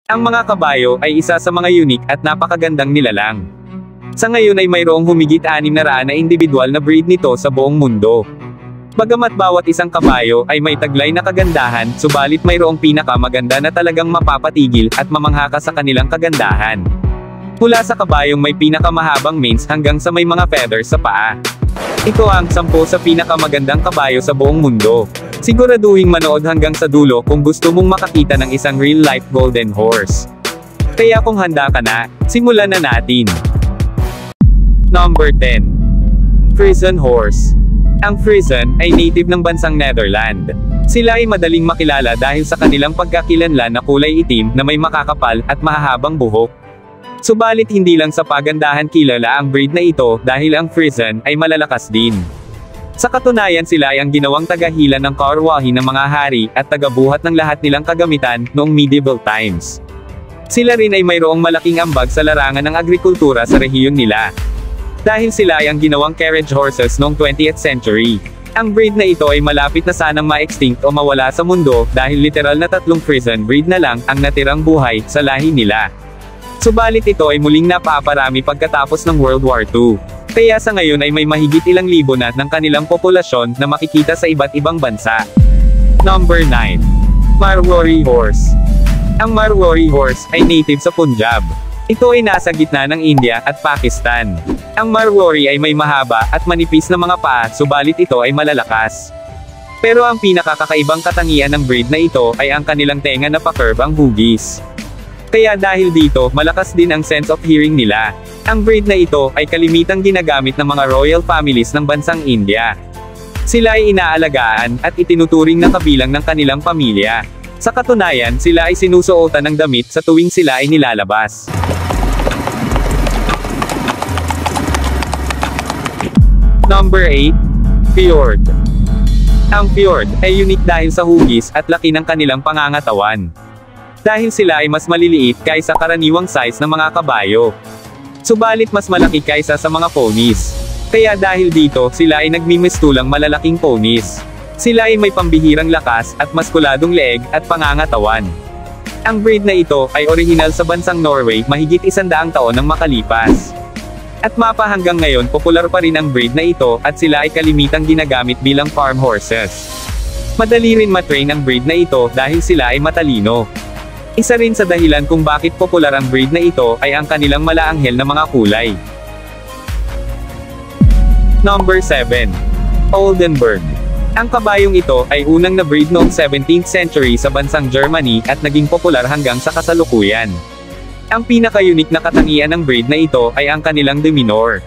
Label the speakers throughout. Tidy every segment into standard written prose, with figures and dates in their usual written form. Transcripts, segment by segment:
Speaker 1: Ang mga kabayo ay isa sa mga unique at napakagandang nilalang. Sa ngayon ay mayroong humigit 600 na individual na breed nito sa buong mundo. Bagamat bawat isang kabayo ay may taglay na kagandahan, subalit mayroong pinakamaganda na talagang mapapatigil at mamangha ka sa kanilang kagandahan. Mula sa kabayong may pinakamahabang manes hanggang sa may mga feathers sa paa. Ito ang 10 sa pinakamagandang kabayo sa buong mundo. Siguraduhing manood hanggang sa dulo kung gusto mong makakita ng isang real-life golden horse. Kaya kung handa ka na, simulan na natin. Number 10. Frisian Horse. Ang Frisian ay native ng bansang Netherlands. Sila ay madaling makilala dahil sa kanilang pagkakilanlan na kulay itim na may makakapal at mahahabang buhok. Subalit hindi lang sa pagandahan kilala ang breed na ito dahil ang Frisian ay malalakas din. Sa katunayan sila ay ang ginawang tagahila ng karwahe ng mga hari at tagabuhat ng lahat nilang kagamitan noong medieval times. Sila rin ay mayroong malaking ambag sa larangan ng agrikultura sa rehiyon nila. Dahil sila ay ang ginawang carriage horses noong 20th century. Ang breed na ito ay malapit na sanang ma-extinct o mawala sa mundo dahil literal na 3 Frisian breed na lang ang natirang buhay sa lahi nila. Subalit ito ay muling napaparami pagkatapos ng World War II. Kaya sa ngayon ay may mahigit ilang libo na ng kanilang populasyon na makikita sa iba't ibang bansa. Number 9. Marwari Horse. Ang Marwari Horse ay native sa Punjab. Ito ay nasa gitna ng India at Pakistan. Ang Marwari ay may mahaba at manipis na mga paa, subalit ito ay malalakas. Pero ang pinakakakaibang katangian ng breed na ito ay ang kanilang tenga na pa-curve ang hugis. Kaya dahil dito, malakas din ang sense of hearing nila. Ang breed na ito ay kalimitang ginagamit ng mga royal families ng bansang India. Sila ay inaalagaan at itinuturing na kabilang ng kanilang pamilya. Sa katunayan, sila ay sinusuotan ng damit sa tuwing sila ay nilalabas. Number 8. Fjord. Ang Fjord ay unique dahil sa hugis at laki ng kanilang pangangatawan. Dahil sila ay mas maliliit kaysa karaniwang size ng mga kabayo. Subalit mas malaki kaysa sa mga ponies. Kaya dahil dito, sila ay nagmimistulang malalaking ponies. Sila ay may pambihirang lakas at maskuladong leeg at pangangatawan. Ang breed na ito ay orihinal sa bansang Norway mahigit 100 taon nang makalipas. At mapa hanggang ngayon popular pa rin ang breed na ito at sila ay kalimitang ginagamit bilang farm horses. Madali rin matrain ang breed na ito dahil sila ay matalino. Isa rin sa dahilan kung bakit popular ang breed na ito ay ang kanilang malaanghel na mga kulay. Number 7. Oldenburg. Ang kabayong ito ay unang na-breed noong 17th century sa bansang Germany at naging popular hanggang sa kasalukuyan. Ang pinaka-unique na katangian ng breed na ito ay ang kanilang demeanor.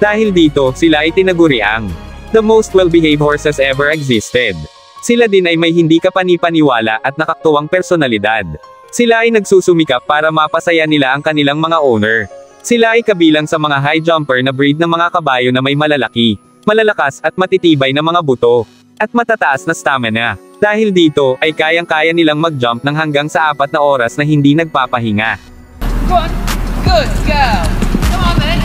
Speaker 1: Dahil dito, sila ay tinaguri ang the most well-behaved horses ever existed. Sila din ay may hindi kapani-paniwala at nakaktuwang personalidad. Sila ay nagsusumikap para mapasaya nila ang kanilang mga owner. Sila ay kabilang sa mga high jumper na breed ng mga kabayo na may malalaki, malalakas at matitibay na mga buto, at matataas na stamina. Dahil dito, ay kayang-kaya nilang mag-jump ng hanggang sa 4 na oras na hindi nagpapahinga.
Speaker 2: Good girl! Come on then!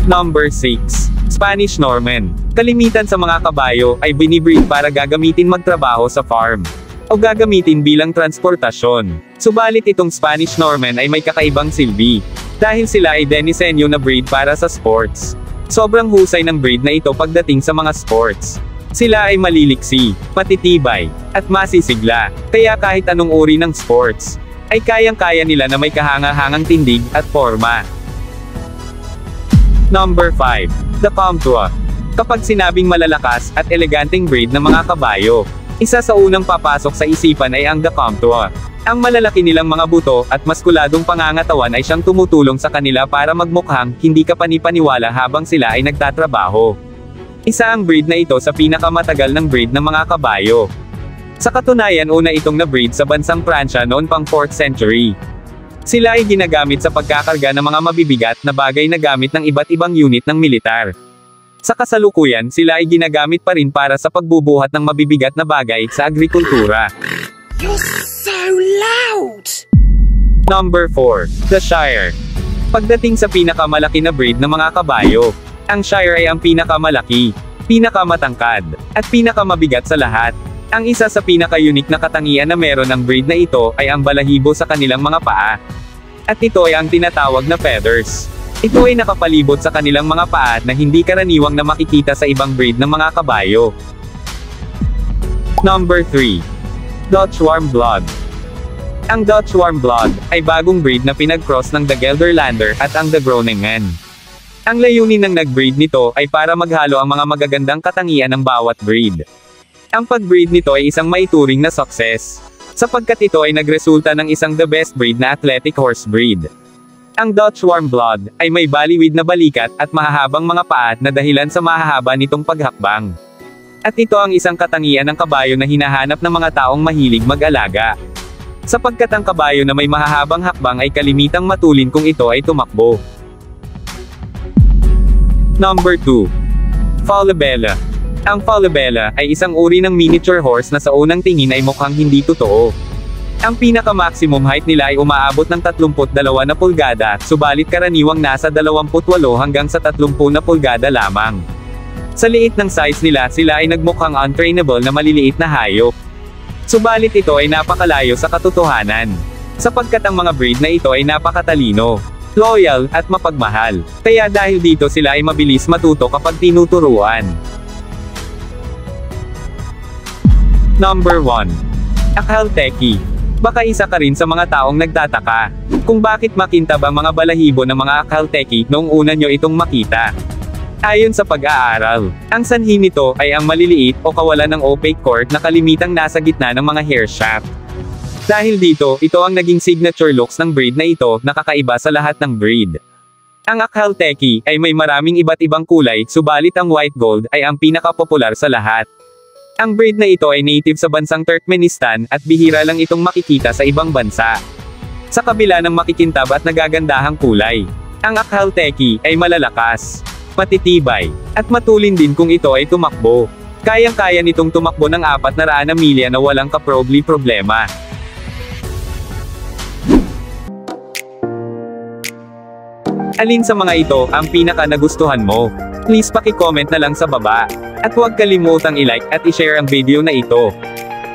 Speaker 1: Number 6. Spanish Norman. Kalimitan sa mga kabayo ay binibreed para gagamitin magtrabaho sa farm o gagamitin bilang transportasyon. Subalit itong Spanish Norman ay may kakaibang silbi dahil sila ay dinisenyo na breed para sa sports. Sobrang husay ng breed na ito pagdating sa mga sports. Sila ay maliliksi, matitibay, at masisigla, kaya kahit anong uri ng sports ay kayang-kaya nila na may kahanga-hangang tindig at forma. Number 5. The Comtois. Kapag sinabing malalakas at eleganteng breed ng mga kabayo, isa sa unang papasok sa isipan ay ang The Comtois. Ang malalaki nilang mga buto at maskuladong pangangatawan ay siyang tumutulong sa kanila para magmukhang hindi kapani-paniwala habang sila ay nagtatrabaho. Isa ang breed na ito sa pinakamatagal ng breed ng mga kabayo. Sa katunayan, una itong na-breed sa bansang Pransya noon pang 4th century. Sila ay ginagamit sa pagkakarga ng mga mabibigat na bagay na gamit ng iba't ibang unit ng militar. Sa kasalukuyan, sila ay ginagamit pa rin para sa pagbubuhat ng mabibigat na bagay sa agrikultura.
Speaker 2: You're so loud!
Speaker 1: Number 4. The Shire. Pagdating sa pinakamalaki na breed ng mga kabayo, ang Shire ay ang pinakamalaki, pinakamatangkad, at pinakamabigat sa lahat. Ang isa sa pinaka-unique na katangian na meron ng breed na ito, ay ang balahibo sa kanilang mga paa. At ito ay ang tinatawag na feathers. Ito ay nakapalibot sa kanilang mga paa na hindi karaniwang na makikita sa ibang breed ng mga kabayo. Number 3. Dutch Warm Blood. Ang Dutch Warm Blood ay bagong breed na pinag-cross ng the Gelderlander at ang the Groningen. Ang layunin ng nag-breed nito ay para maghalo ang mga magagandang katangian ng bawat breed. Ang pag-breed nito ay isang maituring na success, sapagkat ito ay nagresulta ng isang the best breed na athletic horse breed. Ang Dutch Warm Blood ay may baliwid na balikat at mahahabang mga paa na dahilan sa mahahaba nitong paghakbang. At ito ang isang katangian ng kabayo na hinahanap ng mga taong mahilig mag-alaga. Sapagkat ang kabayo na may mahahabang hakbang ay kalimitang matulin kung ito ay tumakbo. Number 2. Falabella. Ang Falabella ay isang uri ng miniature horse na sa unang tingin ay mukhang hindi totoo. Ang pinaka-maximum height nila ay umaabot ng 32 na pulgada, subalit karaniwang nasa 28 hanggang sa 30 na pulgada lamang. Sa liit ng size nila, sila ay nagmukhang untrainable na maliliit na hayop. Subalit ito ay napakalayo sa katotohanan. Sapagkat ang mga breed na ito ay napakatalino, loyal, at mapagmahal. Kaya dahil dito sila ay mabilis matuto kapag tinuturuan. Number 1. Akhalteki. Baka isa ka rin sa mga taong nagtataka kung bakit makintab ang mga balahibo ng mga Akhalteki noong una nyo itong makita. Ayon sa pag-aaral, ang sanhi nito ay ang maliliit o kawalan ng opaque cord na kalimitang nasa gitna ng mga hair shaft. Dahil dito, ito ang naging signature looks ng breed na ito, nakakaiba sa lahat ng breed. Ang Akhalteki ay may maraming iba't ibang kulay, subalit ang white gold ay ang pinakapopular sa lahat. Ang breed na ito ay native sa bansang Turkmenistan at bihira lang itong makikita sa ibang bansa. Sa kabila ng makikintab at nagagandahang kulay, ang Akhalteki ay malalakas, matitibay, at matulin din kung ito ay tumakbo. Kayang-kaya nitong tumakbo ng 400 milya na walang problema. Alin sa mga ito ang pinaka-nagustuhan mo? Please paki-comment na lang sa baba. At huwag kalimutang i-like at i-share ang video na ito.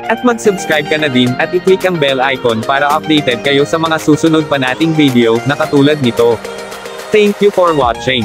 Speaker 1: At mag-subscribe ka na din at i-click ang bell icon para updated kayo sa mga susunod pa nating video na katulad nito. Thank you for watching.